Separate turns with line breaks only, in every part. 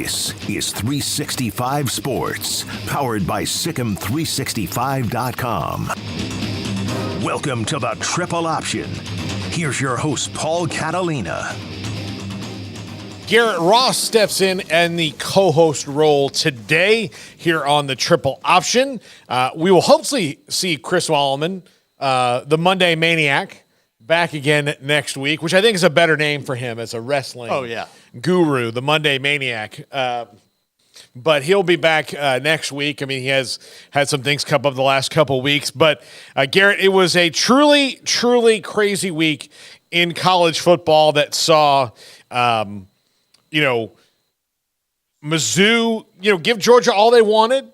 This is 365 Sports, powered by Sikkim365.com. Welcome to the Triple Option. Here's your host, Paul Catalina.
Garrett Ross steps in the co-host role today here on the Triple Option. We will hopefully see Chris Wallman, the Monday Maniac, back again next week, which I think is a better name for him as a wrestling guru, the Monday Maniac. But he'll be back next week. I mean, he has had some things come up the last couple of weeks. But, Garrett, it was a truly, truly crazy week in college football that saw Mizzou, give Georgia all they wanted,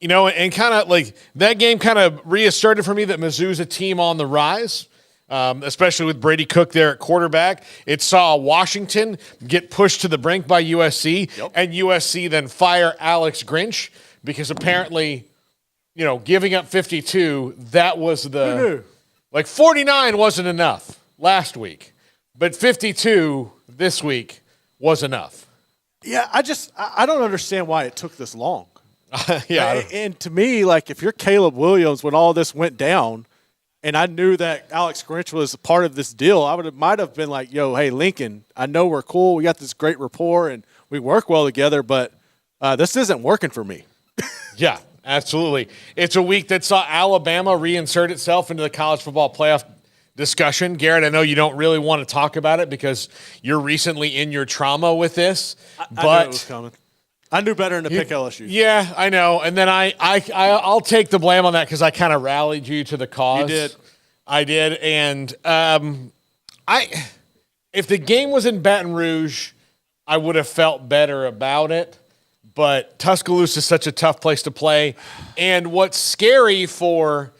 and kind of like that game kind of reasserted for me that Mizzou's a team on the rise, especially with Brady Cook there at quarterback. It saw Washington get pushed to the brink by USC, and USC then fire Alex Grinch because apparently, giving up 52, that was 49 wasn't enough last week, but 52 this week was enough.
Yeah, I don't understand why it took this long.
Yeah.
And to me, like, if you're Caleb Williams when all this went down and I knew that Alex Grinch was a part of this deal, might have been like, yo, hey, Lincoln, I know we're cool. We got this great rapport and we work well together, but this isn't working for me.
Yeah, absolutely. It's a week that saw Alabama reinsert itself into the college football playoff discussion. Garrett, I know you don't really want to talk about it because you're recently in your trauma with this.
I knew it was coming. I knew better than to pick LSU.
Yeah, I know. And then I'll take the blame on that because I kind of rallied you to the cause.
You did.
I did. And if the game was in Baton Rouge, I would have felt better about it. But Tuscaloosa is such a tough place to play. And what's scary for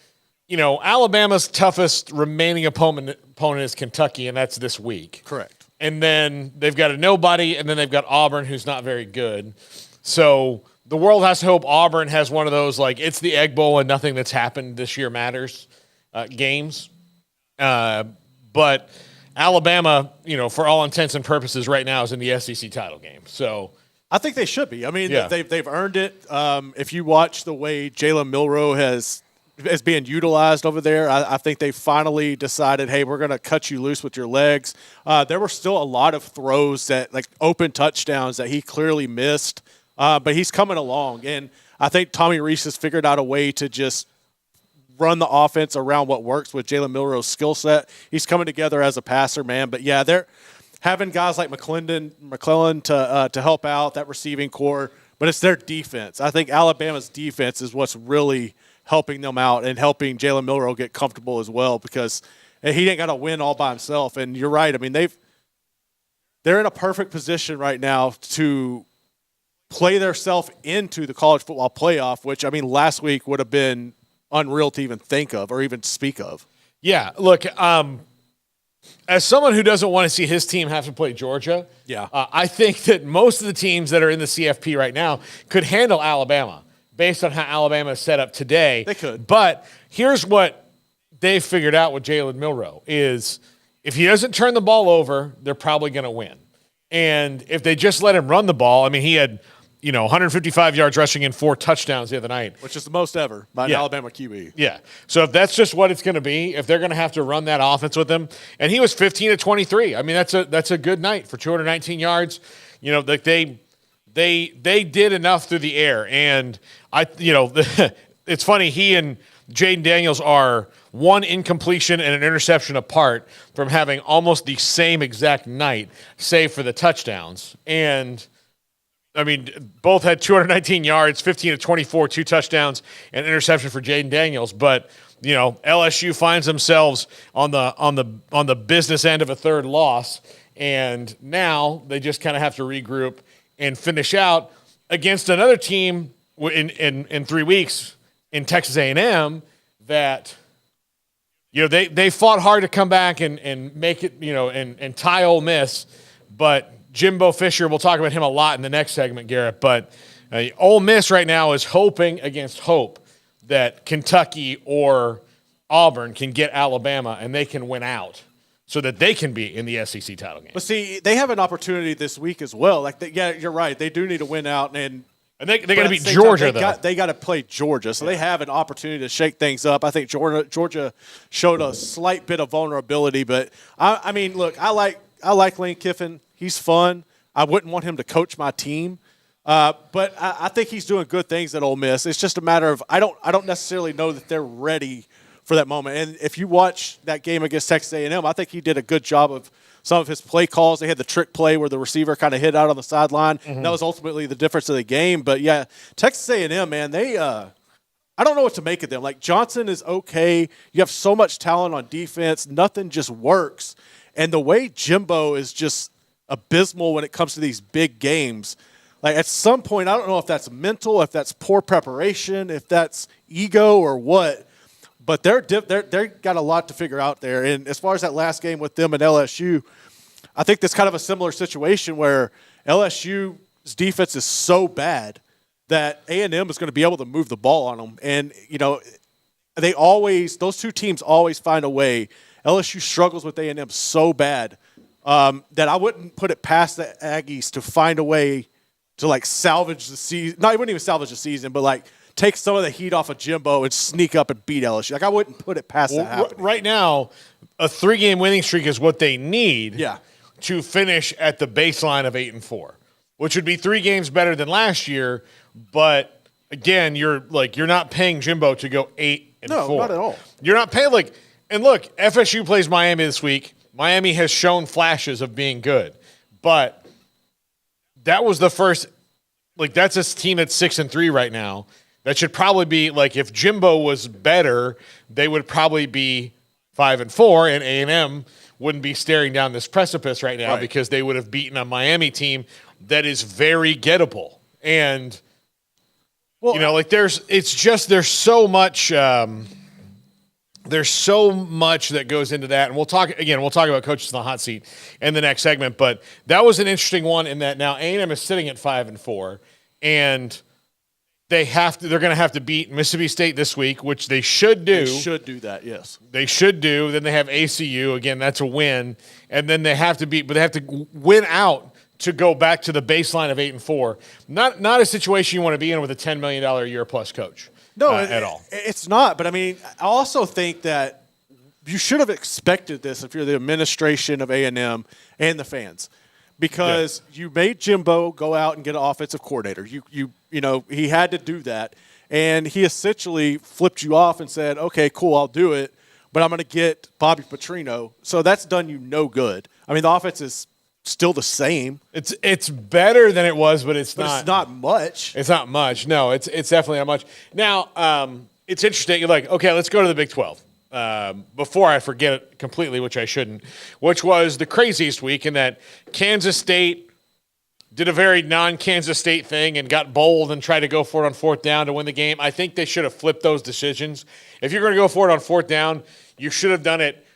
Alabama's toughest remaining opponent is Kentucky, and that's this week.
Correct.
And then they've got a nobody, and then they've got Auburn, who's not very good. So the world has to hope Auburn has one of those, like, it's the Egg Bowl and nothing that's happened this year matters games. But Alabama, for all intents and purposes right now is in the SEC title game. So
I think they should be. I mean, they've earned it. If you watch the way Jalen Milroe is being utilized over there, I think they finally decided, hey, we're going to cut you loose with your legs. There were still a lot of throws that, like, open touchdowns that he clearly missed, but he's coming along. And I think Tommy Rees has figured out a way to just run the offense around what works with Jalen Milroe's skill set. He's coming together as a passer, man. But, yeah, they're having guys like McClellan to help out that receiving core, but it's their defense. I think Alabama's defense is what's really helping them out and helping Jalen Milroe get comfortable as well because he ain't got to win all by himself. And you're right. I mean, they're in a perfect position right now to play themselves into the college football playoff, which, I mean, last week would have been unreal to even think of or even speak of.
Yeah, look, as someone who doesn't want to see his team have to play Georgia, I think that most of the teams that are in the CFP right now could handle Alabama. Based on how Alabama is set up today.
They could.
But here's what they've figured out with Jalen Milroe is if he doesn't turn the ball over, they're probably going to win. And if they just let him run the ball, I mean, he had, 155 yards rushing and 4 touchdowns the other night.
Which is the most ever by an Alabama QB.
Yeah. So if that's just what it's going to be, if they're going to have to run that offense with him, and he was 15 to 23. I mean, that's a good night for 219 yards. Like they did enough through the air, and it's funny. He and Jaden Daniels are one incompletion and an interception apart from having almost the same exact night, save for the touchdowns. And I mean, both had 219 yards, 15 to 24, 2 touchdowns, and interception for Jaden Daniels. But LSU finds themselves on the business end of a third loss, and now they just kind of have to regroup and finish out against another team in 3 weeks in Texas A&M that, they fought hard to come back and make it, and tie Ole Miss. But Jimbo Fisher, we'll talk about him a lot in the next segment, Garrett. But Ole Miss right now is hoping against hope that Kentucky or Auburn can get Alabama and they can win out. so that they can be in the SEC title game.
But see, they have an opportunity this week as well. Like, you're right. They do need to win out, and
they got to beat Georgia,
though. They got to play Georgia, so they have an opportunity to shake things up. I think Georgia showed a slight bit of vulnerability, but I mean, look, I like Lane Kiffin. He's fun. I wouldn't want him to coach my team, but I think he's doing good things at Ole Miss. It's just a matter of I don't necessarily know that they're ready for that moment. And if you watch that game against Texas A&M, I think he did a good job of some of his play calls. They had the trick play where the receiver kind of hit out on the sideline. Mm-hmm. That was ultimately the difference of the game. But, yeah, Texas A&M, man, they I don't know what to make of them. Like, Johnson is okay. You have so much talent on defense. Nothing just works. And the way Jimbo is just abysmal when it comes to these big games, like at some point, I don't know if that's mental, if that's poor preparation, if that's ego or what, but they're got a lot to figure out there. And as far as that last game with them and LSU, I think that's kind of a similar situation where LSU's defense is so bad that A&M is going to be able to move the ball on them. And, you know, those two teams always find a way. LSU struggles with A&M so bad that I wouldn't put it past the Aggies to find a way to, like, salvage the season. No, I wouldn't even salvage the season, but, like, take some of the heat off of Jimbo and sneak up and beat LSU. Like, I wouldn't put it past that happening.
Right now, a 3-game winning streak is what they need to finish at the baseline of 8-4, which would be 3 games better than last year. But, again, you're not paying Jimbo to go 8-4.
No, not at all.
You're not paying, like – and, look, FSU plays Miami this week. Miami has shown flashes of being good. But that was the first – like, that's a team that's 6-3 right now. That should probably be, like, if Jimbo was better, they would probably be 5-4, and A&M wouldn't be staring down this precipice right now because they would have beaten a Miami team that is very gettable. And, you know, like, there's so much that goes into that. And we'll talk about coaches in the hot seat in the next segment. But that was an interesting one in that now A&M is sitting at 5-4, and they're going to have to beat Mississippi State this week, which they should do.
They should do that, yes.
They should do. Then they have ACU. Again, that's a win. And then they have to win out to go back to the baseline of 8-4. Not a situation you want to be in with a $10 million a year plus coach.
No,
at all.
It's not. But, I mean, I also think that you should have expected this if you're the administration of A&M and the fans, because you made Jimbo go out and get an offensive coordinator. You know, he had to do that. And he essentially flipped you off and said, okay, cool, I'll do it, but I'm going to get Bobby Petrino. So that's done you no good. I mean, the offense is still the same.
It's better than it was, but it's not.
It's not much.
It's not much. No, it's definitely not much. Now, it's interesting. You're like, okay, let's go to the Big 12. Before I forget it completely, which I shouldn't, which was the craziest week in that Kansas State did a very non-Kansas State thing and got bold and tried to go for it on 4th down to win the game. I think they should have flipped those decisions. If you're going to go for it on 4th down, you should have done it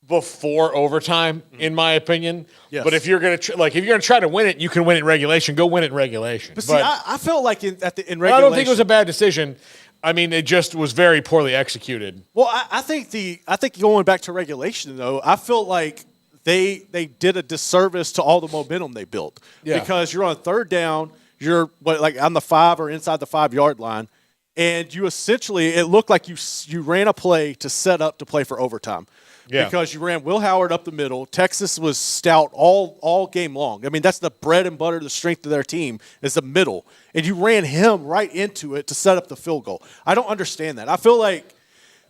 before overtime, in my opinion. Yes. But if you're going to try to win it, you can win it in regulation. Go win it in regulation.
But see, I felt like in regulation,
I don't think it was a bad decision. I mean, it just was very poorly executed.
Well, I think going back to regulation, though, I felt like they did a disservice to all the momentum they built. Yeah. Because you're on 3rd down, you're like on the 5 or inside the 5-yard line, and you essentially, it looked like you ran a play to set up to play for overtime. Yeah. Because you ran Will Howard up the middle. Texas was stout all game long. I mean, that's the bread and butter, the strength of their team is the middle. And you ran him right into it to set up the field goal. I don't understand that. I feel like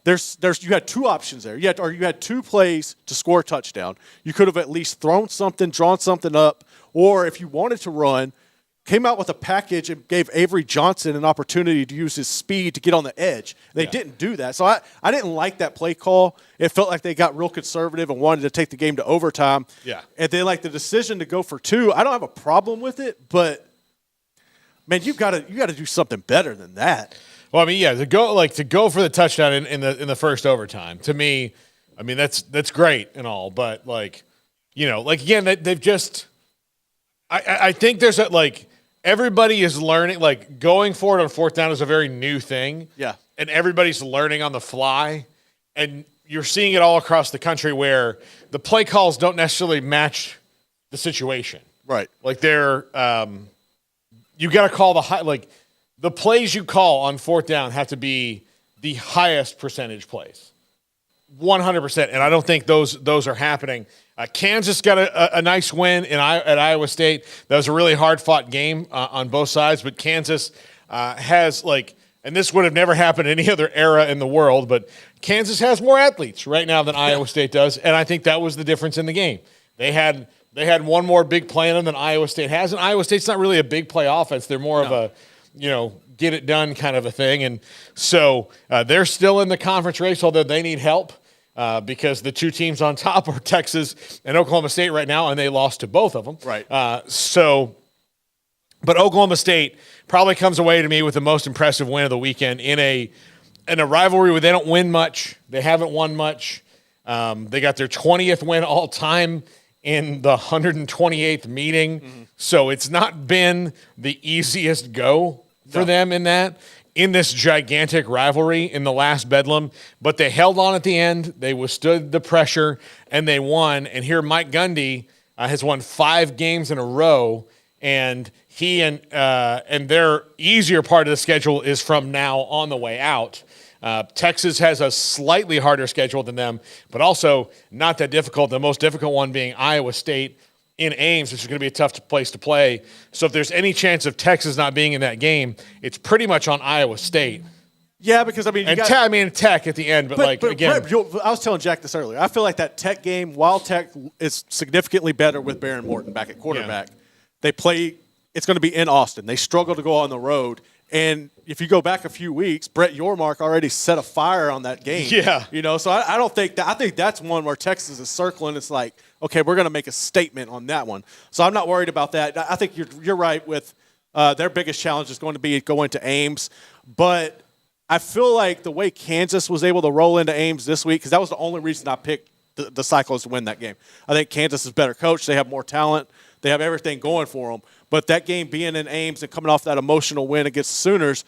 you had 2 options there. You had 2 plays to score a touchdown. You could have at least thrown something, drawn something up, or if you wanted to run, came out with a package and gave Avery Johnson an opportunity to use his speed to get on the edge. They didn't do that. So I didn't like that play call. It felt like they got real conservative and wanted to take the game to overtime. Yeah. And then, like, the decision to go for 2, I don't have a problem with it, but, man, you got to do something better than that.
Well, I mean, yeah, to go for the touchdown in the first overtime, to me, I mean, that's great and all, but, like, you know, like, again, they've just – I think there's everybody is learning, like, going for it on 4th down is a very new thing. Yeah. And everybody's learning on the fly. And you're seeing it all across the country where the play calls don't necessarily match the situation.
Right.
Like they're you got to call the plays you call on fourth down have to be the highest percentage plays. 100%. And I don't think those are happening. Kansas got a nice win at Iowa State. That was a really hard-fought game on both sides, but Kansas has and this would have never happened in any other era in the world, but Kansas has more athletes right now than Iowa State does, and I think that was the difference in the game. They had one more big play in them than Iowa State has, and Iowa State's not really a big play offense. They're more of a, get it done kind of a thing, and so they're still in the conference race, although they need help because the two teams on top are Texas and Oklahoma State right now, and they lost to both of them.
Right.
But Oklahoma State probably comes away to me with the most impressive win of the weekend in a rivalry where they don't win much. They haven't won much. They got their 20th win all time in the 128th meeting. Mm-hmm. So it's not been the easiest go for them in this gigantic rivalry in the last Bedlam. But they held on at the end. They withstood the pressure, and they won. And here Mike Gundy has won 5 games in a row, and he and their easier part of the schedule is from now on the way out. Texas has a slightly harder schedule than them, but also not that difficult. The most difficult one being Iowa State in Ames, which is going to be a tough place to play. So if there's any chance of Texas not being in that game, it's pretty much on Iowa State.
Yeah, because
Tech at the end, but again,
Brett, I was telling Jack this earlier. I feel like that Tech game, while Tech is significantly better with Baron Morton back at quarterback, they play. It's going to be in Austin. They struggle to go on the road. And if you go back a few weeks, Brett Yormark already set a fire on that game.
Yeah.
So I don't think that – I think that's one where Texas is circling. It's like, okay, we're going to make a statement on that one. So I'm not worried about that. I think you're right with their biggest challenge is going to be going to Ames. But I feel like the way Kansas was able to roll into Ames this week, because that was the only reason I picked the Cyclones to win that game. I think Kansas is better coached. They have more talent. They have everything going for them. But that game being in Ames and coming off that emotional win against Sooners,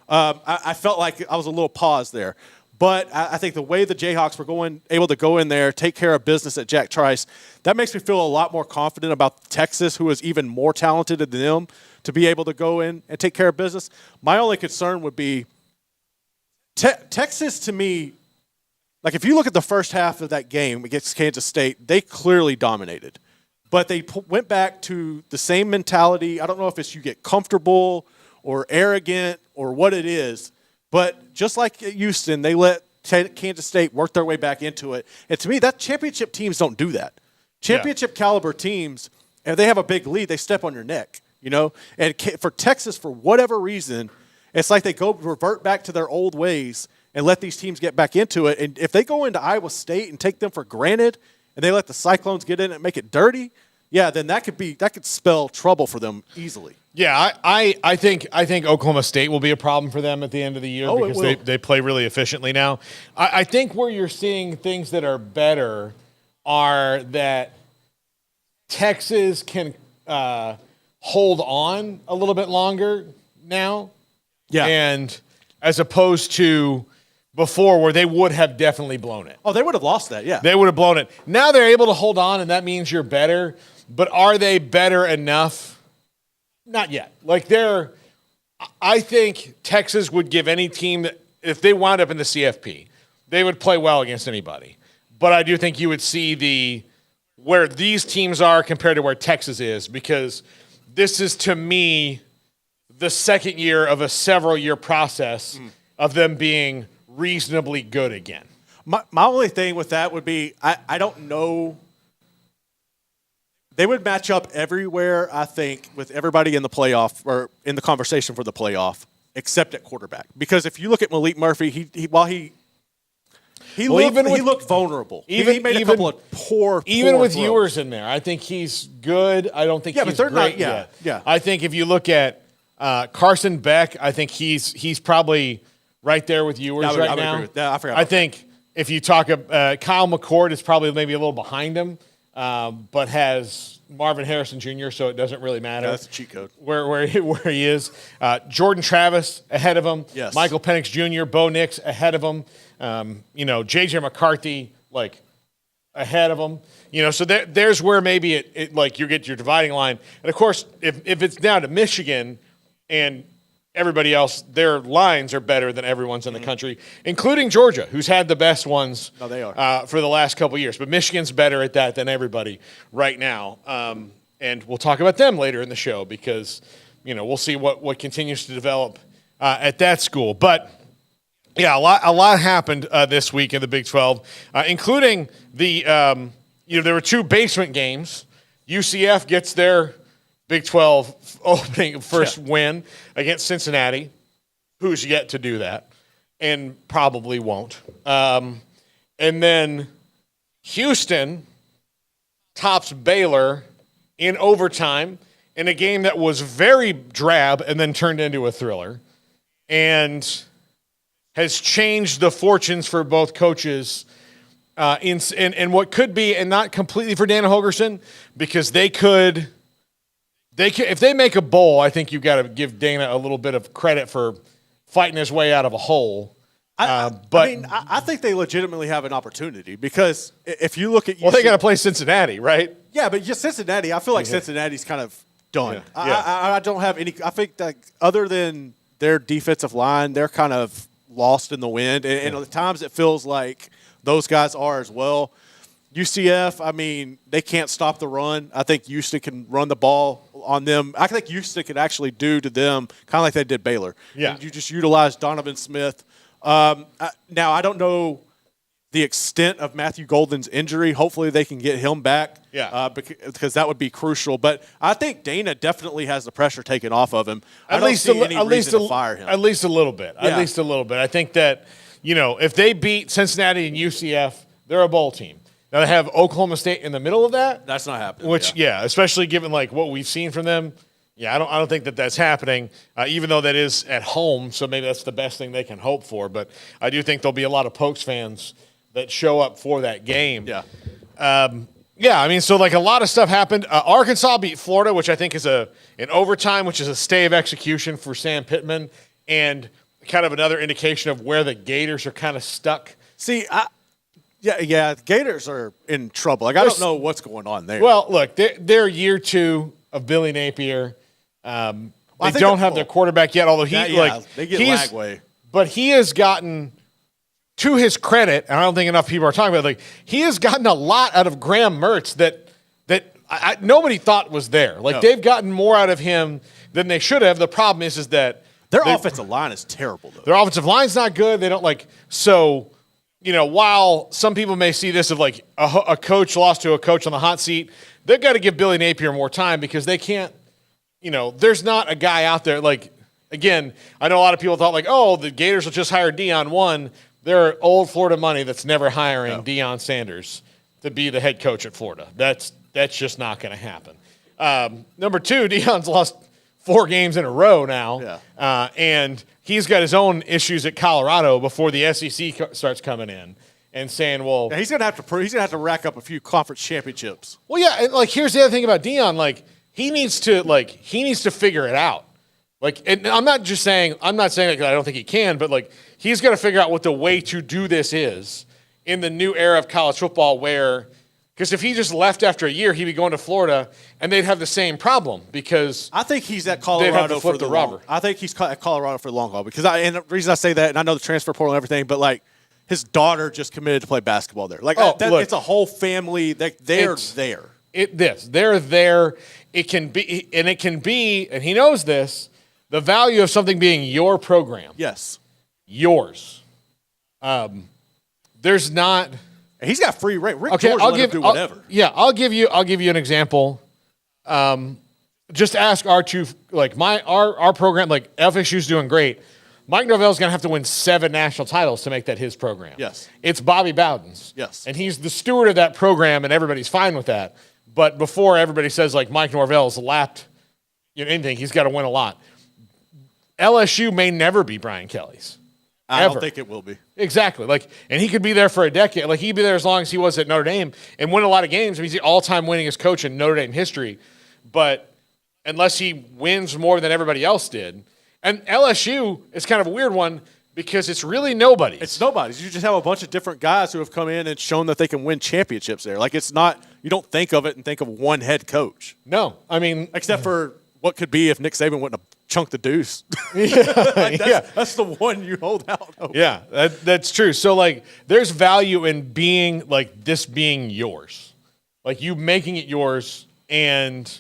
I felt like I was a little paused there. But I think the way the Jayhawks were able to go in there, take care of business at Jack Trice, that makes me feel a lot more confident about Texas, who is even more talented than them, to be able to go in and take care of business. My only concern would be Texas, to me, like if you look at the first half of that game against Kansas State, they clearly dominated. But they went back to the same mentality. I don't know if it's you get comfortable or arrogant or what it is. But just like at Houston, they let Kansas State work their way back into it. And to me, that championship teams don't do that. Championship caliber teams, if they have a big lead, they step on your neck, And for Texas, for whatever reason, it's like they revert back to their old ways and let these teams get back into it. And if they go into Iowa State and take them for granted – and they let the Cyclones get in and make it dirty, then that could spell trouble for them easily.
Yeah, I think Oklahoma State will be a problem for them at the end of the year because they play really efficiently now. I think where you're seeing things that are better are that Texas can hold on a little bit longer now.
Yeah.
And as opposed to before where they would have definitely blown it.
Oh, they would have lost that, yeah.
They would have blown it. Now they're able to hold on, and that means you're better. But are they better enough? Not yet. I think Texas would give any team that, if they wound up in the CFP, they would play well against anybody. But I do think you would see where these teams are compared to where Texas is, because this is, to me, the second year of a several-year process of them being reasonably good again.
My only thing with that would be I don't know. They would match up everywhere, I think, with everybody in the playoff or in the conversation for the playoff, except at quarterback. Because if you look at Malik Murphy, he looked vulnerable. He made a couple of poor
with
throws.
Ewers in there. I think he's good. I don't think he's great yet.
Yeah.
I think if you look at Carson Beck, I think he's probably right there with Ewers now.
Agree with that. I forgot.
I think if you talk Kyle McCord is probably maybe a little behind him. but has Marvin Harrison Jr., so it doesn't really matter.
Yeah, that's a cheat code.
Where he is. Jordan Travis ahead of him.
Yes.
Michael Penix Jr., Bo Nix ahead of him. J.J. McCarthy, ahead of him. So there's where maybe it you get your dividing line. And, of course, if it's down to Michigan and everybody else, their lines are better than everyone's in the country, including Georgia, who's had the best ones
they are.
For the last couple of years. But Michigan's better at that than everybody right now. And we'll talk about them later in the show because, we'll see what continues to develop at that school. But, yeah, a lot happened this week in the Big 12, including the there were 2 basement games. UCF gets their Big 12 opening first win against Cincinnati, who's yet to do that and probably won't. And then Houston tops Baylor in overtime in a game that was very drab and then turned into a thriller and has changed the fortunes for both coaches in what could be, and not completely for Dana Holgerson, because they could – if they make a bowl, I think you've got to give Dana a little bit of credit for fighting his way out of a hole.
I think they legitimately have an opportunity because if you look at
they got to play Cincinnati, right?
Yeah, but just Cincinnati, I feel like Cincinnati's kind of done.
Yeah.
I don't have any. I think that other than their defensive line, they're kind of lost in the wind, and at times it feels like those guys are as well. UCF, they can't stop the run. I think Houston can run the ball on them. I think Houston can actually do to them kind of like they did Baylor.
Yeah.
And you just utilize Donovan Smith. Now, I don't know the extent of Matthew Golden's injury. Hopefully they can get him back.
Yeah.
Because that would be crucial. But I think Dana definitely has the pressure taken off of him.
At least a little bit. At least a little bit. I think that, if they beat Cincinnati and UCF, they're a bowl team. Now they have Oklahoma State in the middle of that.
That's not happening.
Which, especially given what we've seen from them. Yeah, I don't think that's happening. Even though that is at home, so maybe that's the best thing they can hope for. But I do think there'll be a lot of Pokes fans that show up for that game.
Yeah.
So a lot of stuff happened. Arkansas beat Florida, which I think is an overtime, which is a stay of execution for Sam Pittman, and kind of another indication of where the Gators are kind of stuck.
See, Gators are in trouble. I don't know what's going on there.
Well, look, they're year 2 of Billy Napier. They don't have their quarterback yet, although
they get Lagway.
But he has gotten, to his credit, and I don't think enough people are talking about it, he has gotten a lot out of Graham Mertz that nobody thought was there. They've gotten more out of him than they should have. The problem is that
their offensive line is terrible, though.
Their offensive line's not good. They don't while some people may see this of a coach lost to a coach on the hot seat, they've got to give Billy Napier more time because they can't, there's not a guy out there. Again, I know a lot of people thought the Gators will just hire Deion. One, they're old Florida money that's never hiring Deion Sanders to be the head coach at Florida. That's just not going to happen. Number 2, Deion's lost 4 games in a row now.
Yeah.
And he's got his own issues at Colorado before the SEC starts coming in and saying, well,
he's gonna have to rack up a few conference championships.
Well, yeah, and here's the other thing about Deion, he needs to figure it out. And I'm not saying I don't think he can, but he's got to figure out what the way to do this is in the new era of college football because if he just left after a year, he'd be going to Florida, and they'd have the same problem because
I think he's at Colorado for the rubber. I think he's at Colorado for the long haul and the reason I say that, and I know the transfer portal and everything, but his daughter just committed to play basketball there. It's a whole family. They're there.
They're there. It can be, and he knows this, the value of something being your program.
Yes.
Yours. There's not.
He's got free reign. Rick George let him do whatever.
I'll give you an example. Just ask our two, our program, FSU's doing great. Mike Norvell's going to have to win 7 national titles to make that his program.
Yes.
It's Bobby Bowden's.
Yes.
And he's the steward of that program, and everybody's fine with that. But before everybody says, Mike Norvell's lapped anything, he's got to win a lot. LSU may never be Brian Kelly's.
I don't think it will be.
Exactly. And he could be there for a decade. He'd be there as long as he was at Notre Dame and win a lot of games. I mean, he's the all-time winningest coach in Notre Dame history. But unless he wins more than everybody else did. And LSU is kind of a weird one because it's really nobody's.
It's nobody's. You just have a bunch of different guys who have come in and shown that they can win championships there. It's not – you don't think of it and think of one head coach.
No. I mean –
except for what could be if Nick Saban wouldn't have chunked the deuce. That's the one you hold out over.
Yeah, that's true. So, there's value in being, this being yours. You making it yours and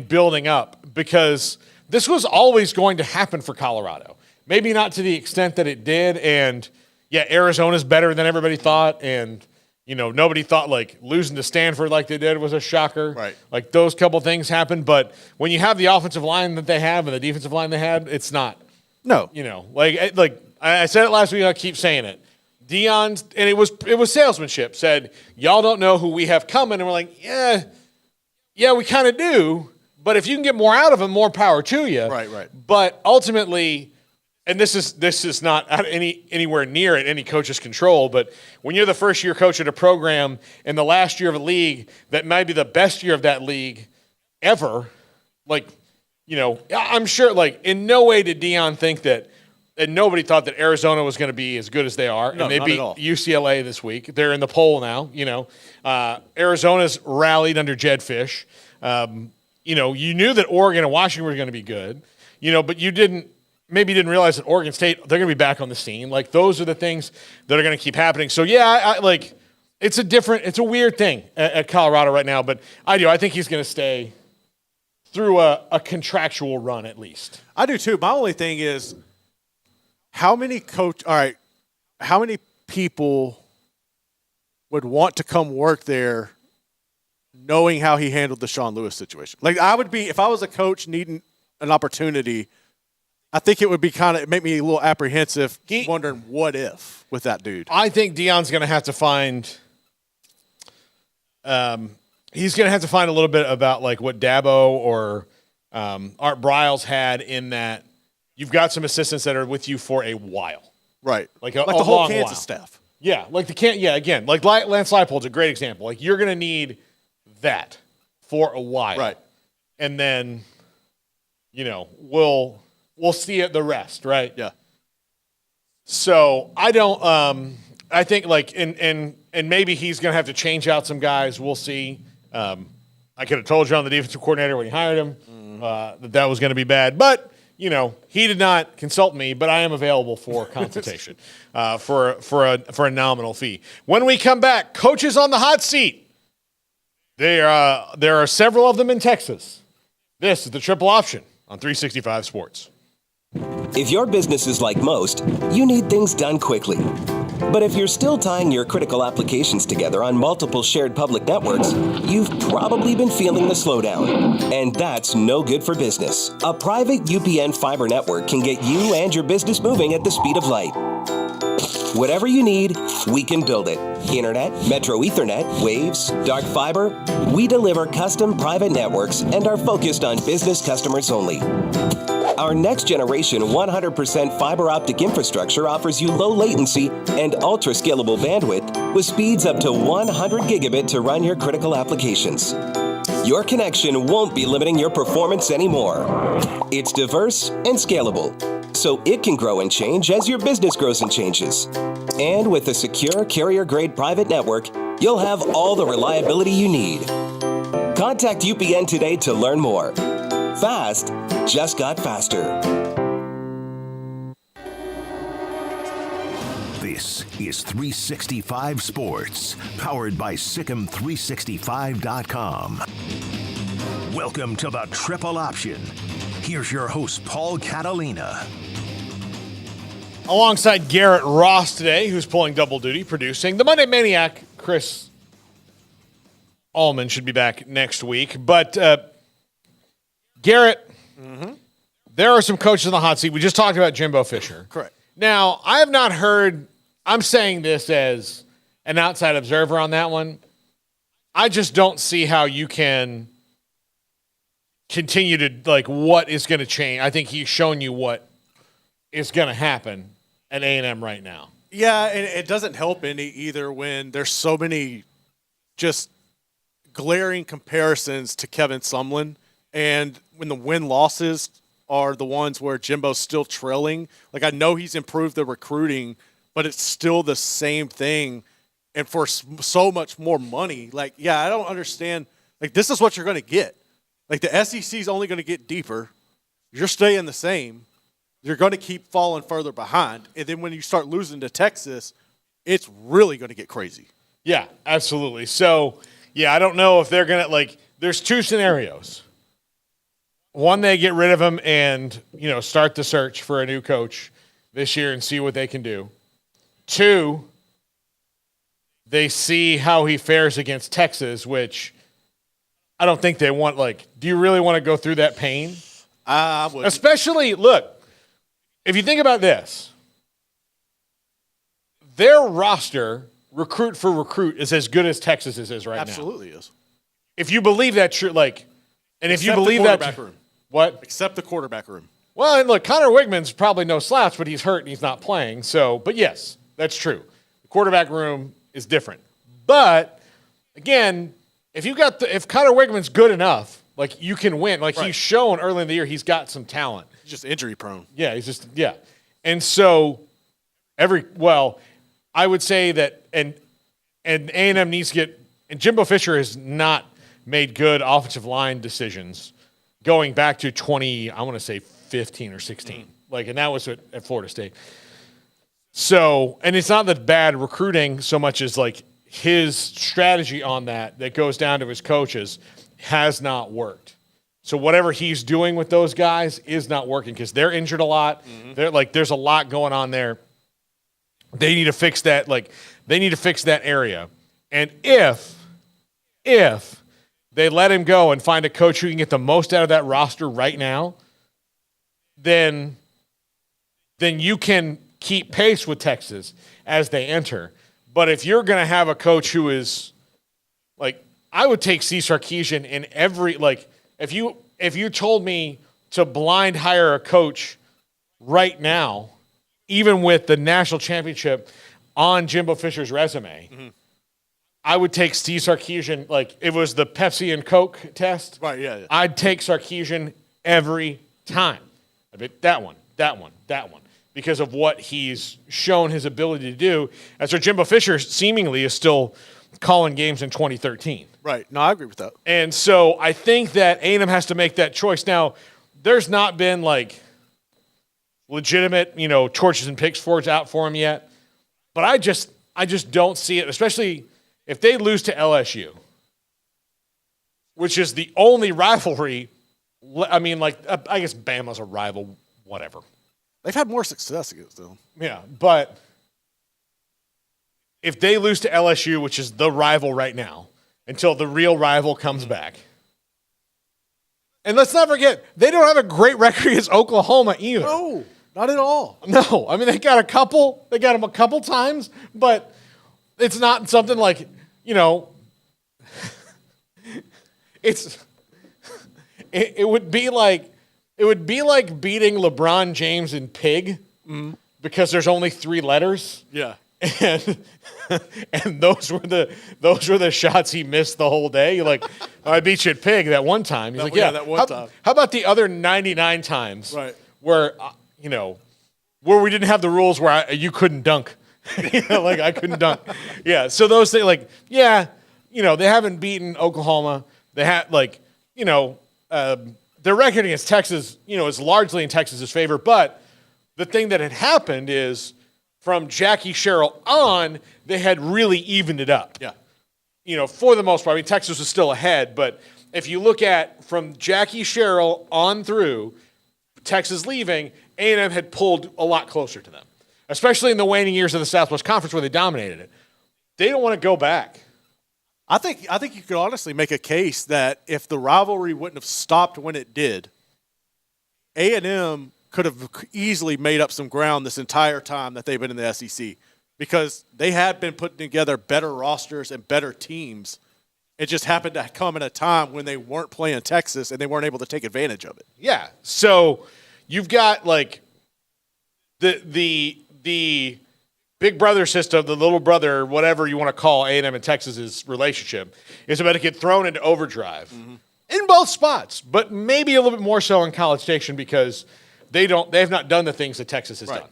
building up, because this was always going to happen for Colorado. Maybe not to the extent that it did, and, yeah, Arizona's better than everybody thought, and – nobody thought losing to Stanford like they did was a shocker.
Right.
Those couple things happened. But when you have the offensive line that they have and the defensive line they had, it's not.
No.
I said it last week. I keep saying it. Deion's, and it was salesmanship, said, y'all don't know who we have coming. And we're like, yeah, we kind of do. But if you can get more out of them, more power to you.
Right.
But ultimately, and this is not anywhere near at any coach's control, but when you're the first year coach at a program in the last year of a league that might be the best year of that league ever, I'm sure in no way did Deion think that, and nobody thought that Arizona was going to be as good as they are.
No,
and they
not
beat
at all.
UCLA this week. They're in the poll now. Arizona's rallied under Jed Fish. You knew that Oregon and Washington were going to be good. But you didn't realize that Oregon State, they're going to be back on the scene. Those are the things that are going to keep happening. So, yeah, it's a weird thing at Colorado right now, but I think he's going to stay through a contractual run at least.
I do too. My only thing is how many people would want to come work there knowing how he handled the Sean Lewis situation? I would be, if I was a coach needing an opportunity, I think it would be make me a little apprehensive, wondering what if with that dude.
I think Deion's going to have to find. He's going to have to find a little bit about what Dabo or Art Briles had, in that you've got some assistants that are with you for a while,
right?
The
whole Kansas staff.
Yeah, Lance Leipold's a great example. You're going to need that for a while,
right?
And then, we'll see the rest, right?
Yeah.
So I don't. I think and maybe he's going to have to change out some guys. We'll see. I could have told you on the defensive coordinator when he hired him that was going to be bad, but he did not consult me. But I am available for consultation for a nominal fee. When we come back, coaches on the hot seat. There are several of them in Texas. This is the Triple Option on 365 Sports.
If your business is like most, you need things done quickly. But if you're still tying your critical applications together on multiple shared public networks, you've probably been feeling the slowdown. And that's no good for business. A private UPN fiber network can get you and your business moving at the speed of light. Whatever you need, we can build it. Internet, Metro Ethernet, Waves, dark fiber. We deliver custom private networks and are focused on business customers only. Our next generation 100% fiber optic infrastructure offers you low latency and ultra scalable bandwidth with speeds up to 100 gigabit to run your critical applications. Your connection won't be limiting your performance anymore. It's diverse and scalable, so it can grow and change as your business grows and changes. And with a secure carrier-grade private network, you'll have all the reliability you need. Contact UPN today to learn more. Fast just got faster.
This is 365 Sports, powered by Sikkim365.com. Welcome to the Triple Option. Here's your host, Paul Catalina.
Alongside Garrett Ross today, who's pulling double duty, producing. The Monday Maniac, Chris Allman, should be back next week. But Garrett, there are some coaches in the hot seat. We just talked about Jimbo Fisher.
Correct.
Now, I have not heard, I'm saying this as an outside observer on that one. I just don't see how you can continue to, what is going to change. I think he's shown you what is going to happen. at A&M right now.
Yeah, and it doesn't help any either when there's so many just glaring comparisons to Kevin Sumlin, and when the win-losses are the ones where Jimbo's still trailing. Like, I know he's improved the recruiting, but it's still the same thing, and for so much more money. Like, yeah, I don't understand. Like, this is what you're going to get. Like, the SEC is only going to get deeper. You're staying the same. You're going to keep falling further behind. And then when you start losing to Texas, it's really going to get crazy.
Yeah, absolutely. So, yeah, I don't know if they're going to, like, there's two scenarios. One, they get rid of him and, start the search for a new coach this year and see what they can do. Two, they see how he fares against Texas, which I don't think they want. Like, do you really want to go through that pain?
I would.
Especially, look, if you think about this, their roster, recruit for recruit, is as good as Texas's is right now.
Absolutely is.
If you believe that true, like, and if you believe that,
room.
What?
Except the quarterback room.
Well, and look, Connor Wigman's probably no slouch, but he's hurt and he's not playing. So, but yes, that's true. The quarterback room is different. But again, if Connor Wigman's good enough, like, you can win. Like, right. He's shown early in the year he's got some talent.
He's just injury prone.
Yeah, yeah. And so I would say that and A&M needs to get, and Jimbo Fisher has not made good offensive line decisions going back to 15 or 16. Like, and that was at Florida State. So, and it's not the bad recruiting so much as like his strategy on that goes down to his coaches has not worked. So whatever he's doing with those guys is not working because they're injured a lot. Mm-hmm. They're like, there's a lot going on there. They need to fix that. Like, they need to fix that area. And if they let him go and find a coach who can get the most out of that roster right now, then you can keep pace with Texas as they enter. But if you're going to have a coach who is like, I would take C. Sarkisian in every, like, if you told me to blind hire a coach right now, even with the national championship on Jimbo Fisher's resume, mm-hmm. I would take Steve Sarkisian, like, it was the Pepsi and Coke test.
Right, yeah.
I'd take Sarkisian every time. I mean, that one. Because of what he's shown his ability to do. As for Jimbo Fisher seemingly is still calling games in 2013.
Right. No, I agree with that.
And so I think that A&M has to make that choice. Now, there's not been, like, legitimate, torches and pitchforks out for him yet. But I just don't see it, especially if they lose to LSU, which is the only rivalry. I mean, like, I guess Bama's a rival, whatever.
They've had more success against them.
Yeah, but if they lose to LSU, which is the rival right now, until the real rival comes back. And let's not forget, they don't have a great record against Oklahoma either.
No, not at all.
No, I mean, they got them a couple times, but it's not something like, it would be like beating LeBron James in Pig because there's only 3 letters.
Yeah.
And those were the shots he missed the whole day. You're like, I beat you at Pig that one time. He's like, yeah,
that one time.
How about the other 99 times?
Right.
Where where we didn't have the rules where you couldn't dunk. Like, I couldn't dunk. Yeah. So those things, like, yeah, they haven't beaten Oklahoma. They had, like, their record against Texas, is largely in Texas's favor. But the thing that had happened is from Jackie Sherrill on, they had really evened it up.
Yeah.
For the most part. I mean, Texas was still ahead. But if you look at from Jackie Sherrill on through Texas leaving, A&M had pulled a lot closer to them, especially in the waning years of the Southwest Conference where they dominated it. They don't want to go back.
I think you could honestly make a case that if the rivalry wouldn't have stopped when it did, A&M could have easily made up some ground this entire time that they've been in the SEC because they had been putting together better rosters and better teams. It just happened to come at a time when they weren't playing Texas and they weren't able to take advantage of it.
Yeah. So you've got, like, the the big brother system, the little brother, whatever you want to call A&M and Texas's relationship, is about to get thrown into overdrive in both spots, but maybe a little bit more so in College Station because they have not done the things that Texas has done.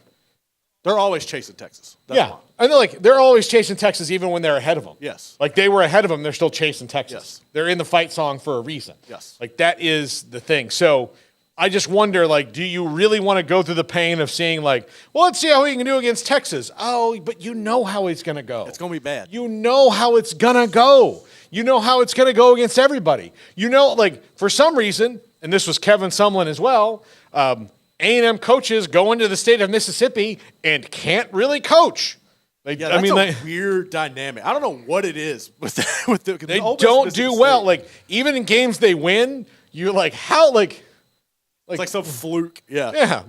They're always chasing Texas. That's
why. They're always chasing Texas even when they're ahead of them.
Yes.
Like they were ahead of them, they're still chasing Texas.
Yes.
They're in the fight song for a reason.
Yes.
Like that is the thing. So I just wonder, like, do you really want to go through the pain of seeing, like, well, let's see how he can do against Texas. Oh, but you know how it's going to go.
It's going to be bad.
You know how it's going to go. You know how it's going to go against everybody. You know, like, for some reason, and this was Kevin Sumlin as well, A&M coaches go into the state of Mississippi and can't really coach.
That's a weird dynamic. I don't know what it is with
they don't do well. Like, even in games they win, you're like, how, like –
it's like some fluke.
Yeah.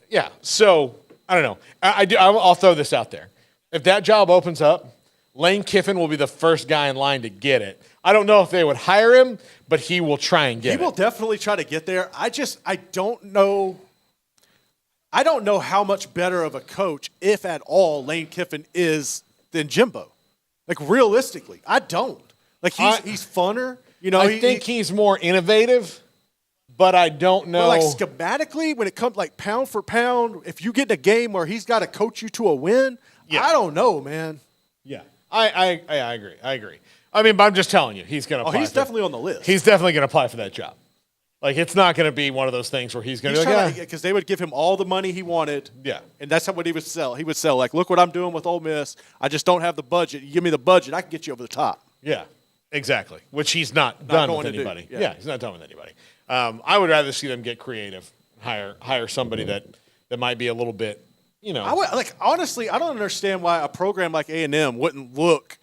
Yeah. So, I don't know. I'll throw this out there. If that job opens up, Lane Kiffin will be the first guy in line to get it. I don't know if they would hire him, but he will try and get it.
He will definitely try to get there. I don't know. I don't know how much better of a coach, if at all, Lane Kiffin is than Jimbo. Like, realistically, I don't. Like, he's funner. You know,
I think he's more innovative. But I don't know.
But like schematically, when it comes like pound for pound, if you get in a game where he's got to coach you to a win, I don't know, man.
Yeah, I agree. I mean, but I'm just telling you, he's going to apply.
He's definitely on the list.
He's definitely going to apply for that job. Like, it's not going to be one of those things where he's going to be like,
because they would give him all the money he wanted.
Yeah.
And that's what he would sell. He would sell, like, look what I'm doing with Ole Miss. I just don't have the budget. You give me the budget, I can get you over the top.
Yeah, exactly. Which he's not done with anybody. Yeah, he's not done with anybody. I would rather see them get creative, hire somebody that might be a little bit, you know.
Honestly, I don't understand why a program like A&M wouldn't look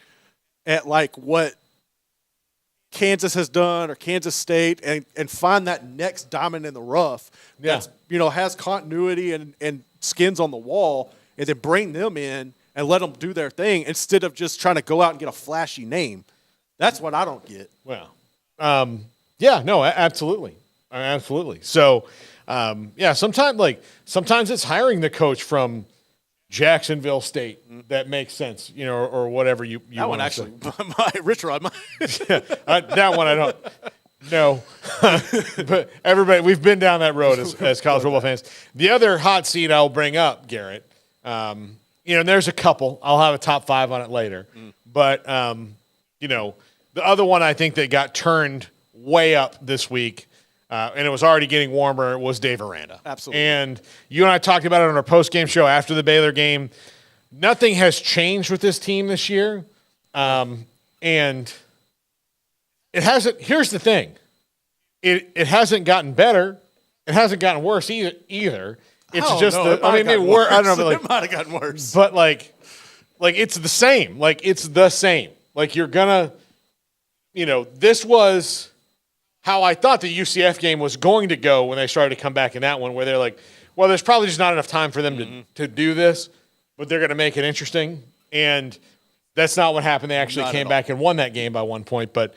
at like what Kansas has done or Kansas State and find that next diamond in the rough that's, has continuity and skins on the wall, and then bring them in and let them do their thing instead of just trying to go out and get a flashy name. That's what I don't get.
Well, yeah, no, absolutely. Absolutely. So, sometimes it's hiring the coach from Jacksonville State that makes sense, or whatever you
that one actually, my Rich Rod.
That one I don't know. But everybody, we've been down that road as college football fans. The other hot seat I'll bring up, Garrett, and there's a couple. I'll have a top 5 on it later. But, the other one I think that got turned way up this week, and it was already getting warmer, was Dave Aranda.
Absolutely.
And you and I talked about it on our post-game show after the Baylor game. Nothing has changed with this team this year. And it hasn't – here's the thing. It hasn't gotten better. It hasn't gotten worse either. It's just the – I mean, maybe worse. I don't know.
It might have gotten worse.
But, like it's the same. Like, it's the same. Like, you're going to – this was – how I thought the UCF game was going to go when they started to come back in that one, where they're like, well, there's probably just not enough time for them to do this, but they're going to make it interesting. And that's not what happened. They actually came back and won that game by 1 point. But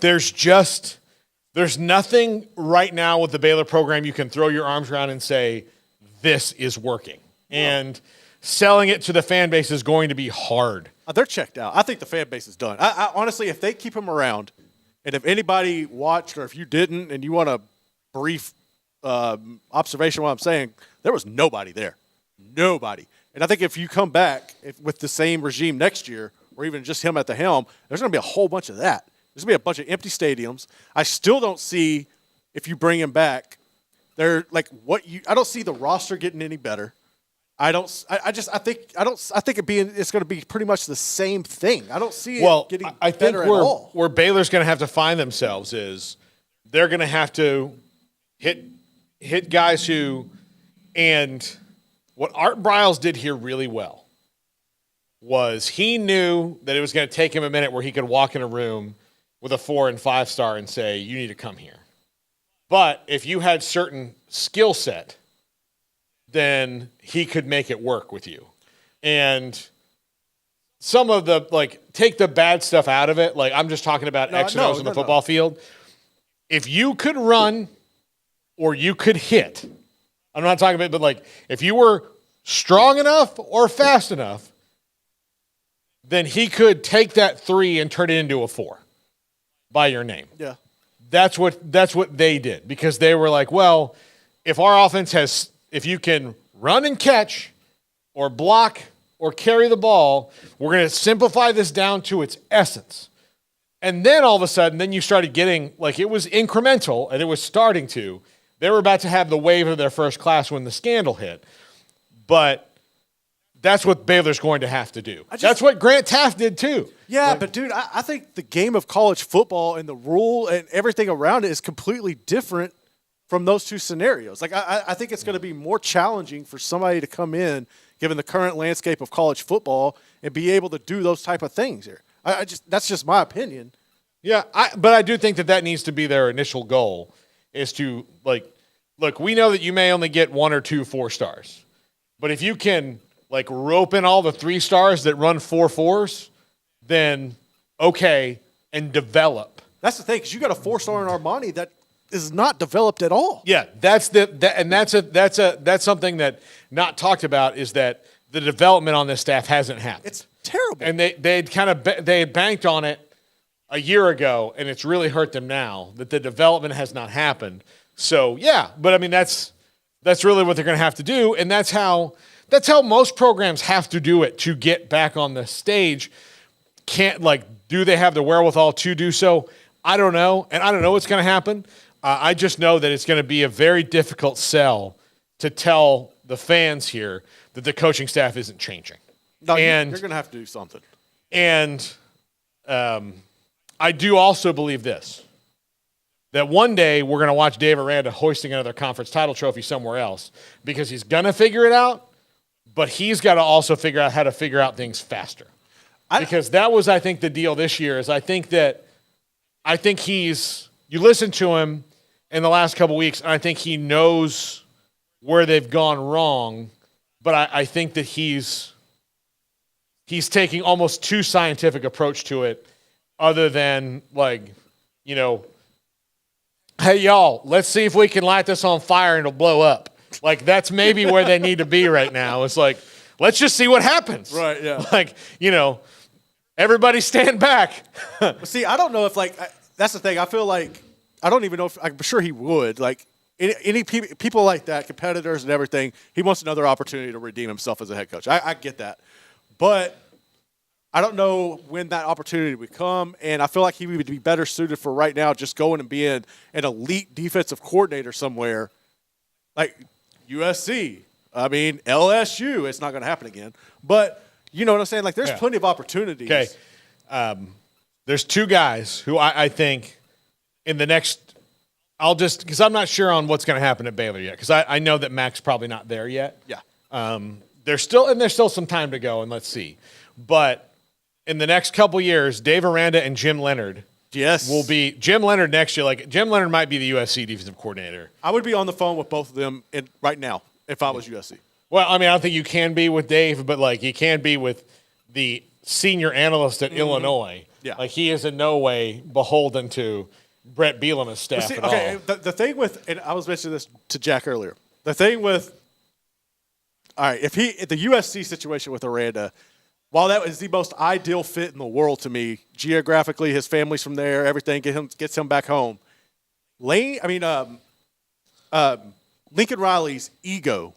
there's nothing right now with the Baylor program you can throw your arms around and say, this is working. And selling it to the fan base is going to be hard.
They're checked out. I think the fan base is done. I honestly, if they keep him around, and if anybody watched or if you didn't and you want a brief observation of what I'm saying, there was nobody there. Nobody. And I think if you come back with the same regime next year, or even just him at the helm, there's going to be a whole bunch of that. There's going to be a bunch of empty stadiums. I still don't see, if you bring him back, I don't see the roster getting any better. I think it's going to be pretty much the same thing. I don't see it getting better at all.
Where Baylor's going to have to find themselves is they're going to have to hit guys who, and what Art Briles did here really well was he knew that it was going to take him a minute where he could walk in a room with a 4 and 5 star and say, you need to come here. But if you had certain skill set, then he could make it work with you. And some of the, take the bad stuff out of it. Like, I'm just talking about X and O's on the football field. If you could run or you could hit, I'm not talking about, but like if you were strong enough or fast enough, then he could take that 3 and turn it into a 4 by your name.
Yeah.
That's what they did, because they were like, well, if our offense if you can run and catch or block or carry the ball, we're going to simplify this down to its essence. And then all of a sudden, then you started getting, like, it was incremental, and it was starting to. They were about to have the wave of their first class when the scandal hit. But that's what Baylor's going to have to do. That's what Grant Taft did too.
Yeah, but dude, I think the game of college football and the rule and everything around it is completely different from those two scenarios. Like, I think it's going to be more challenging for somebody to come in, given the current landscape of college football, and be able to do those type of things here. That's just my opinion.
Yeah, but I do think that needs to be their initial goal, is to, like, look, we know that you may only get 1 or 2 4-stars, but if you can, like, rope in all the 3-stars that run 4.4s, then okay, and develop.
That's the thing, because you got a 4-star in Armani that is not developed at all.
Yeah, that's something that not talked about, is that the development on this staff hasn't happened.
It's terrible.
And they had banked on it a year ago, and it's really hurt them now that the development has not happened. So yeah, but I mean that's really what they're going to have to do, and that's how most programs have to do it to get back on the stage. Do they have the wherewithal to do so? I don't know, and I don't know what's going to happen. I just know that it's going to be a very difficult sell to tell the fans here that the coaching staff isn't changing.
No, you're going to have to do something.
And I do also believe this, that one day we're going to watch Dave Aranda hoisting another conference title trophy somewhere else, because he's going to figure it out, but he's got to also figure out how to figure out things faster. Because that was, I think, the deal this year, is I think you listen to him in the last couple weeks, and I think he knows where they've gone wrong, but I think that he's taking almost too scientific approach to it, other than, like, you know, hey, y'all, let's see if we can light this on fire and it'll blow up. Like, that's maybe where they need to be right now. It's like, let's just see what happens.
Right, yeah.
Like, you know, everybody stand back.
See, I don't know if, like, that's the thing. I feel like, I don't even know if, I'm sure he would. Like, any people like that, competitors and everything, he wants another opportunity to redeem himself as a head coach. I get that. But I don't know when that opportunity would come, and I feel like he would be better suited for right now just going and being an elite defensive coordinator somewhere, like USC. I mean, LSU. It's not going to happen again. But you know what I'm saying? Like, there's plenty of opportunities.
Okay. There's 2 guys who I think in the next – because I'm not sure on what's going to happen at Baylor yet, because I know that Mac's probably not there yet.
Yeah.
There's still some time to go, and let's see. But – in the next couple years, Dave Aranda and Jim Leonard will be – Jim Leonard next year. Like, Jim Leonard might be the USC defensive coordinator.
I would be on the phone with both of them right now if I was USC.
Well, I mean, I don't think you can be with Dave, but, like, you can be with the senior analyst at Illinois.
Yeah.
Like, he is in no way beholden to Brett Bielema's staff at all.
The thing with – and I was mentioning this to Jack earlier. The thing with – all right, if the USC situation with Aranda – while that was the most ideal fit in the world to me, geographically, his family's from there, everything gets him back home. Lincoln Riley's ego,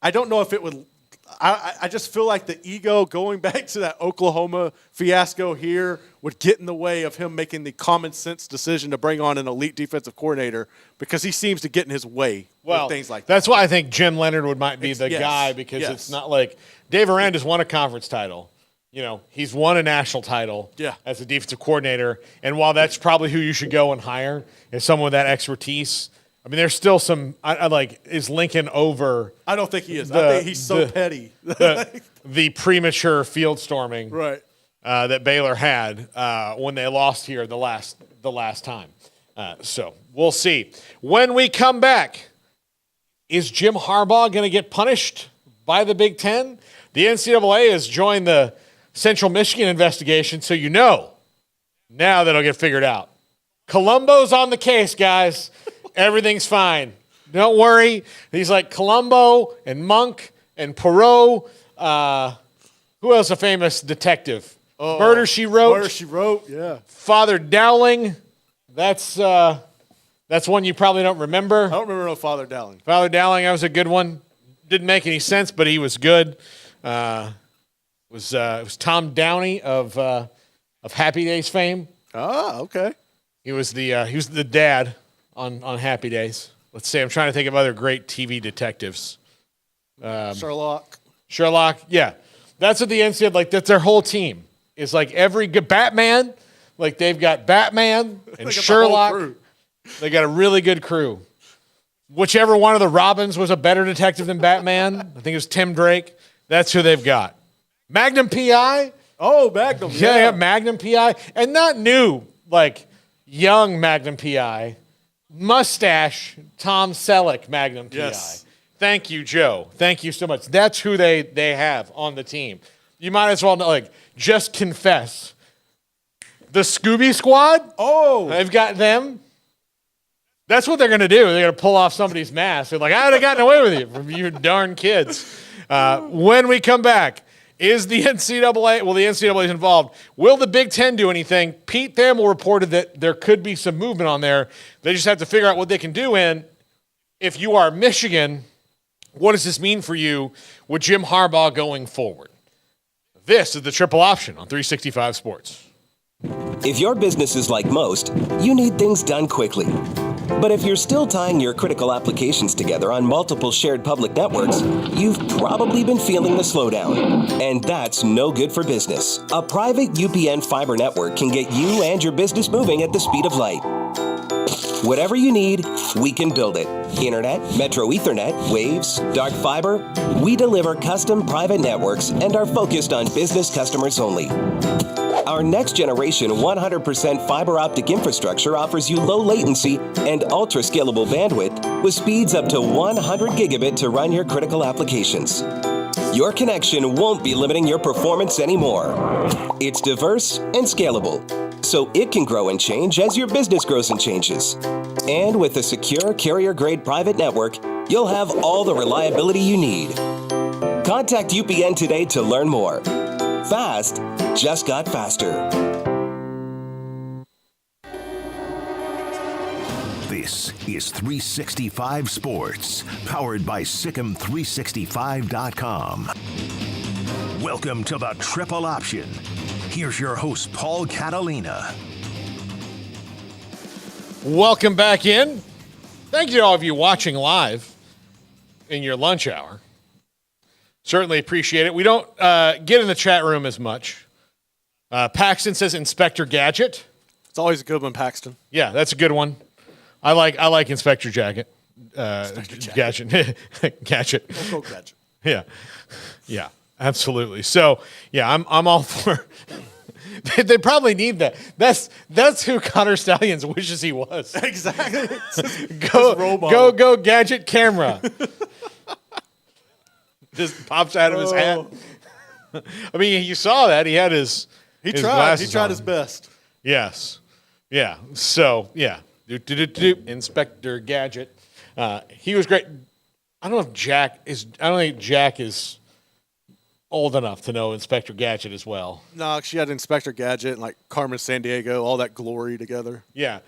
I don't know if it would – I just feel like the ego going back to that Oklahoma fiasco here would get in the way of him making the common sense decision to bring on an elite defensive coordinator, because he seems to get in his way with things like that.
That's why I think Jim Leonard might be the guy, because it's not like – Dave Aranda's won a conference title. You know, he's won a national title as a defensive coordinator. And while that's probably who you should go and hire, is someone with that expertise, I mean, there's still some is Lincoln over?
I don't think he is. I think he's so petty.
the premature field storming that Baylor had when they lost here the last time. So we'll see. When we come back, is Jim Harbaugh going to get punished by the Big Ten? The NCAA has joined the Central Michigan investigation, so now that'll get figured out. Columbo's on the case, guys. Everything's fine. Don't worry. He's like Columbo and Monk and Poirot. Who else a famous detective? Murder, She Wrote.
Murder, She Wrote, yeah.
Father Dowling. That's one you probably don't remember.
I don't remember no Father Dowling.
Father Dowling, that was a good one. Didn't make any sense, but he was good. It was Tom Downey of Happy Days fame.
Ah, okay.
He was the dad on Happy Days. Let's see. I'm trying to think of other great TV detectives. Sherlock, yeah. That's what the NCAA, like, that's their whole team. It's like every good Batman, like they've got Batman and Sherlock. They got a really good crew. Whichever one of the Robins was a better detective than Batman, I think it was Tim Drake. That's who they've got. Magnum P.I.
Oh, Magnum.
Yeah, Magnum P.I. And not new, like young Magnum P.I. Mustache Tom Selleck Magnum P.I.
Yes.
Thank you, Joe. Thank you so much. That's who they have on the team. You might as well, like, just confess. The Scooby Squad?
Oh.
They've got them. That's what they're going to do. They're going to pull off somebody's mask. They're like, I would have gotten away with it from you darn kids. When we come back, is the NCAA, well, the NCAA is involved. Will the Big Ten do anything? Pete Thamel reported that there could be some movement on there. They just have to figure out what they can do. And if you are Michigan, what does this mean for you with Jim Harbaugh going forward? This is the Triple Option on 365 Sports.
If your business is like most, you need things done quickly. But if you're still tying your critical applications together on multiple shared public networks, you've probably been feeling the slowdown. And that's no good for business. A private UPN fiber network can get you and your business moving at the speed of light. Whatever you need, we can build it. Internet, Metro Ethernet, Waves, dark fiber. We deliver custom private networks and are focused on business customers only. Our next generation 100% fiber optic infrastructure offers you low latency and ultra scalable bandwidth with speeds up to 100 gigabit to run your critical applications. Your connection won't be limiting your performance anymore. It's diverse and scalable, so it can grow and change as your business grows and changes. And with a secure carrier-grade private network, you'll have all the reliability you need. Contact UPN today to learn more. Fast just got faster.
This is 365 Sports, powered by Sikkim365.com. Welcome to the Triple Option. Here's your host, Paul Catalina.
Welcome back in. Thank you to all of you watching live in your lunch hour. Certainly appreciate it. We don't get in the chat room as much. Paxton says Inspector Gadget.
It's always a good one, Paxton.
Yeah, that's a good one. I like Inspector Gadget. Gadget. Gadget.
Let's go Gadget.
Yeah, absolutely. So yeah, I'm all for. They probably need that. That's who Connor Stallions wishes he was.
Exactly.
Go Gadget camera. Just pops out of his hat. I mean, you saw that. He had his
glasses He tried his best.
Yes. Yeah. So, yeah. Inspector Gadget. He was great. I don't think Jack is old enough to know Inspector Gadget as well.
No, she had Inspector Gadget and like Carmen Sandiego, all that glory together.
Yeah.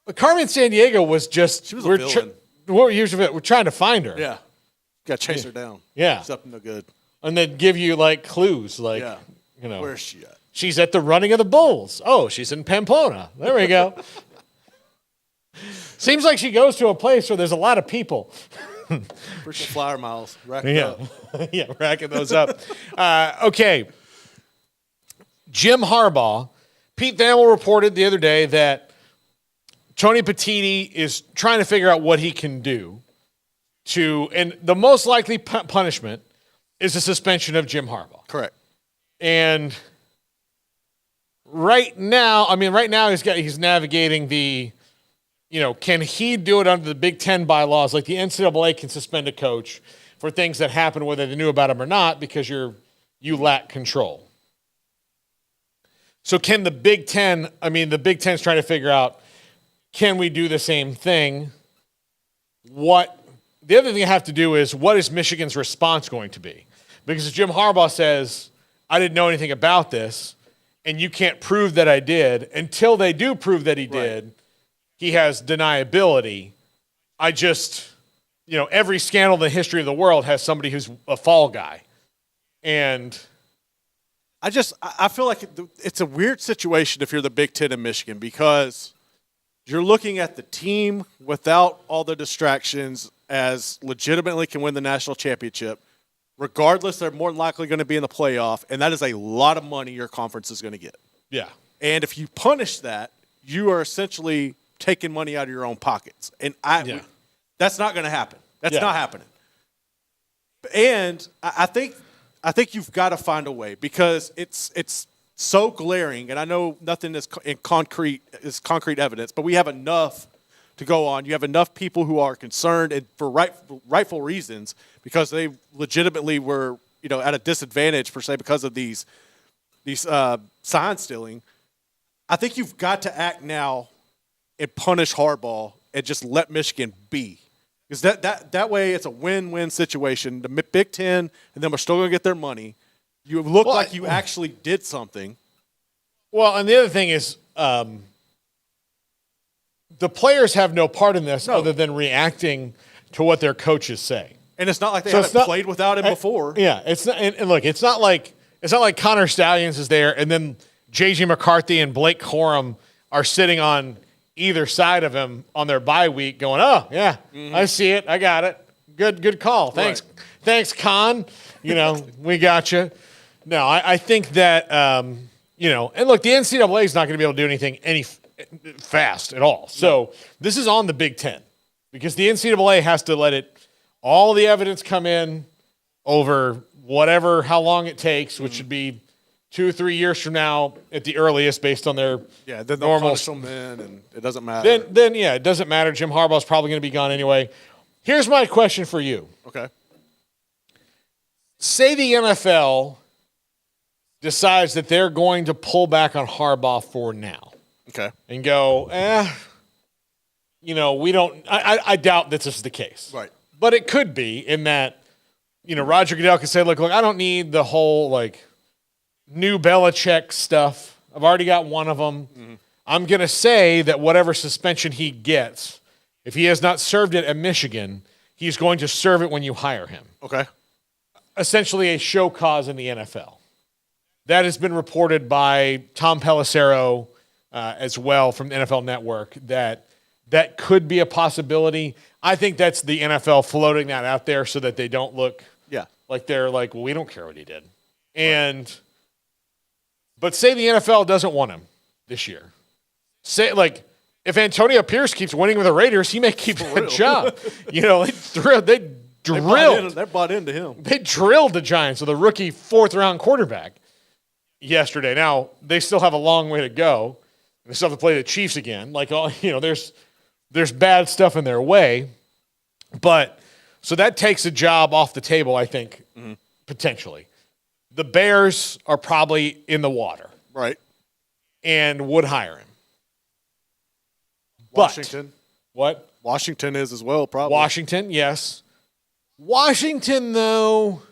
But Carmen Sandiego was just...
She was a villain.
We're trying to find her.
Yeah. Got to chase her down.
Yeah.
It's up no good.
And then give you, like, clues. Like, you know.
Where's she at?
She's at the running of the Bulls. Oh, she's in Pamplona. There we go. Seems like she goes to a place where there's a lot of people.
Freaking flyer miles. Racking up.
Yeah, racking those up. Okay. Jim Harbaugh. Pete Thamel reported the other day that Tony Petitti is trying to figure out what he can do and the most likely punishment is the suspension of Jim Harbaugh.
Correct.
And right now he's navigating can he do it under the Big Ten bylaws? Like the NCAA can suspend a coach for things that happen whether they knew about them or not because you lack control. So can the Big Ten's trying to figure out, can we do the same thing the other thing you have to do is what is Michigan's response going to be? Because if Jim Harbaugh says, I didn't know anything about this, and you can't prove that I did, until they do prove that he did, he has deniability. Every scandal in the history of the world has somebody who's a fall guy. And
I feel like it's a weird situation if you're the Big Ten in Michigan, because you're looking at the team without all the distractions as legitimately can win the national championship. Regardless, they're more than likely going to be in the playoff, and that is a lot of money your conference is going to get.
Yeah.
And if you punish that, you are essentially taking money out of your own pockets. And that's not going to happen. That's not happening. And I think you've got to find a way, because it's so glaring, and I know nothing is concrete evidence, but we have enough to go on. You have enough people who are concerned, and for rightful reasons, because they legitimately were, at a disadvantage per se because of these sign stealing. I think you've got to act now and punish Harbaugh and just let Michigan be. Because that way it's a win-win situation. The Big Ten and them are still going to get their money. You look like you actually did something.
Well, and the other thing is the players have no part in this other than reacting to what their coaches say.
And it's not like they haven't played without him before.
Yeah, it's not, and look, it's not like Connor Stallions is there and then J.J. McCarthy and Blake Corum are sitting on either side of him on their bye week going, oh, yeah, I see it. I got it. Good call. Thanks. Right. Thanks, Con. We got you. No, I think that, and look, the NCAA is not going to be able to do anything fast at all. So this is on the Big Ten, because the NCAA has to let all the evidence come in over how long it takes, which should be 2 or 3 years from now at the earliest, based on their
then normal. Punish them then, and it doesn't matter.
It doesn't matter. Jim Harbaugh's probably going to be gone anyway. Here's my question for you.
Okay.
Say the NFL decides that they're going to pull back on Harbaugh for now.
Okay.
And go, we don't. I doubt that this is the case.
Right.
But it could be, in that, Roger Goodell could say, look, I don't need the whole new Belichick stuff. I've already got one of them. Mm-hmm. I'm going to say that whatever suspension he gets, if he has not served it at Michigan, he's going to serve it when you hire him.
Okay.
Essentially a show cause in the NFL. That has been reported by Tom Pelissero as well from the NFL Network, that could be a possibility. I think that's the NFL floating that out there so that they don't look like they're like, well, we don't care what he did. But say the NFL doesn't want him this year. Say, if Antonio Pierce keeps winning with the Raiders, he may keep that job. They
bought into him.
They drilled the Giants with a rookie 4th-round quarterback yesterday. Now, they still have a long way to go. They still have to play the Chiefs again. There's bad stuff in their way. But so that takes a job off the table, I think, potentially. The Bears are probably in the water.
Right.
And would hire him.
Washington.
What?
Washington is as well, probably.
Washington, yes. Washington, though,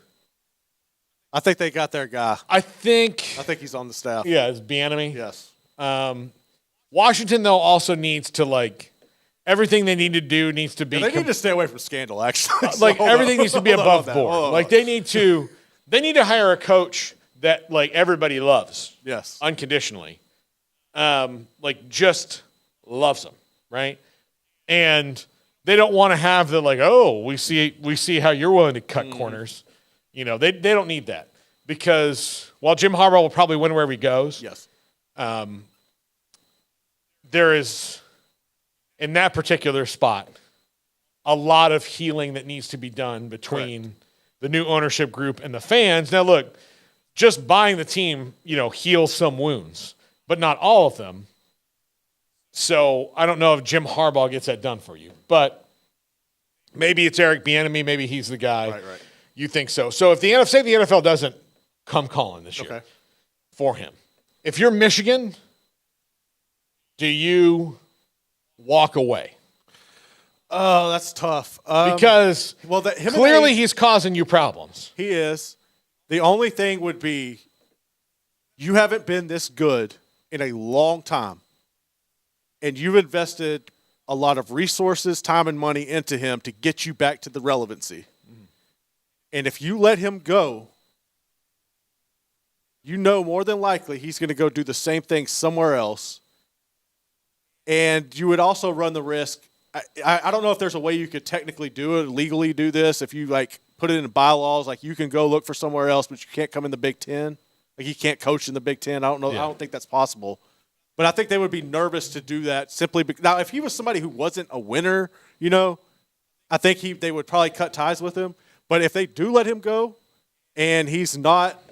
I think they got their guy.
I think
he's on the staff.
Yeah, it's Bieniemy.
Yes.
Washington, though, also needs to, everything they need to do needs to be.
They need to stay away from scandal, actually.
Everything needs to be above board. They need to hire a coach that everybody loves.
Yes.
Unconditionally. Just loves them, right? And they don't want to have the we see how you're willing to cut corners. They don't need that, because while Jim Harbaugh will probably win wherever he goes.
Yes.
There is, in that particular spot, a lot of healing that needs to be done between the new ownership group and the fans. Now, look, just buying the team, heals some wounds, but not all of them. So I don't know if Jim Harbaugh gets that done for you, but maybe it's Eric Bieniemy. Maybe he's the guy.
Right.
You think so. So if the NFL doesn't come calling this year for him, if you're Michigan, do you walk away?
Oh, that's tough.
Because clearly he's causing you problems.
He is. The only thing would be you haven't been this good in a long time, and you've invested a lot of resources, time, and money into him to get you back to the relevancy. And if you let him go, you know more than likely he's going to go do the same thing somewhere else. And you would also run the risk. I don't know if there's a way you could technically do it, legally do this. If you like put it in bylaws, like you can go look for somewhere else, but you can't come in the Big Ten. Like he can't coach in the Big Ten. I don't know. Yeah. I don't think that's possible. But I think they would be nervous to do that simply because now if he was somebody who wasn't a winner, I think they would probably cut ties with him. But if they do let him go and he's not,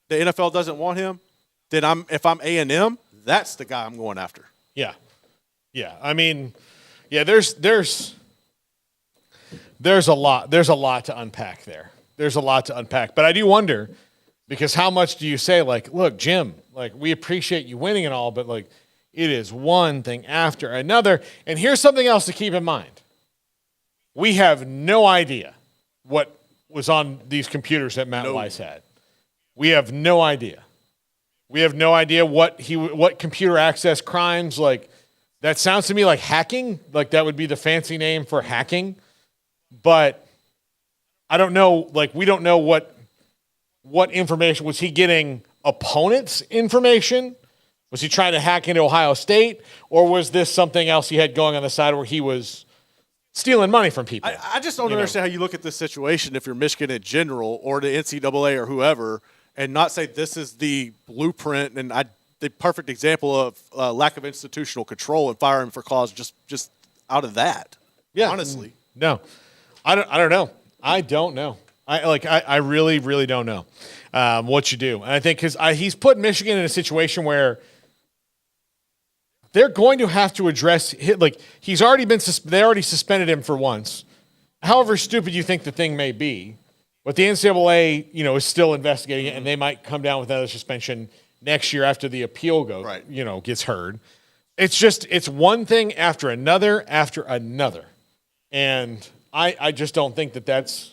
the NFL doesn't want him, then if I'm A&M, that's the guy I'm going after.
Yeah. Yeah. I mean, yeah, there's a lot to unpack there. There's a lot to unpack. But I do wonder, because how much do you say, like, look, Jim, like, we appreciate you winning and all, but, like, it is one thing after another. And here's something else to keep in mind. We have no idea what was on these computers that Matt Weiss had. We have no idea. We have no idea what computer access crimes, like, that sounds to me like hacking. Like, that would be the fancy name for hacking. But I don't know, like, we don't know what information. Was he getting opponents' information? Was he trying to hack into Ohio State? Or was this something else he had going on the side where he was stealing money from people?
I just don't understand how you look at this situation if you're Michigan in general or the NCAA or whoever and not say this is the blueprint and the perfect example of lack of institutional control and firing for cause just out of that. Yeah, honestly.
No. I don't know. I don't know. I really, really don't know what you do. And I think because he's put Michigan in a situation where they're going to have to address he's already been they already suspended him for once. However stupid you think the thing may be, but the NCAA is still investigating it, and they might come down with another suspension next year after the appeal gets heard. It's one thing after another, and I just don't think that's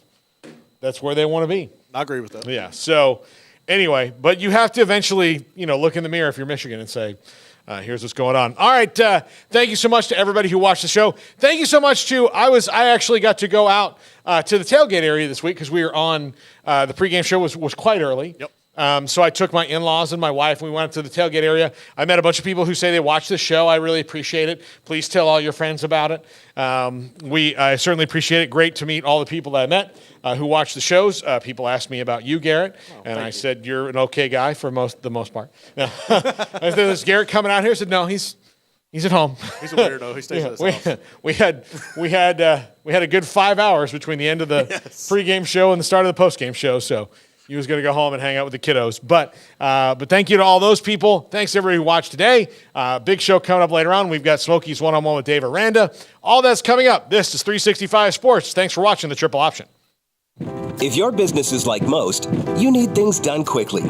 where they want to be.
I agree with that.
Yeah. So anyway, but you have to eventually, look in the mirror if you're Michigan and say, here's what's going on. All right. Thank you so much to everybody who watched the show. Thank you so much to, I actually got to go out to the tailgate area this week because we were on, the pregame show was quite early. Yep. So I took my in-laws and my wife, and we went up to the tailgate area. I met a bunch of people who say they watch the show. I really appreciate it. Please tell all your friends about it. I certainly appreciate it. Great to meet all the people that I met who watch the shows. People asked me about you, Garrett, and I said you're an okay guy for the most part. Is Garrett coming out here? I said no, he's at home.
He's a weirdo. He stays at his house.
We had a good 5 hours between the end of the pregame show and the start of the postgame show. So. He was going to go home and hang out with the kiddos. But thank you to all those people. Thanks to everybody who watched today. Big show coming up later on. We've got Smokey's one-on-one with Dave Aranda. All that's coming up. This is 365 Sports. Thanks for watching the Triple Option.
If your business is like most, you need things done quickly.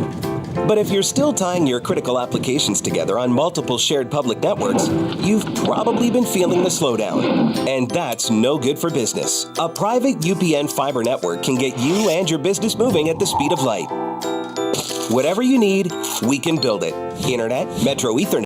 But if you're still tying your critical applications together on multiple shared public networks, you've probably been feeling the slowdown. And that's no good for business. A private UPN fiber network can get you and your business moving at the speed of light. Whatever you need, we can build it. Internet, Metro Ethernet,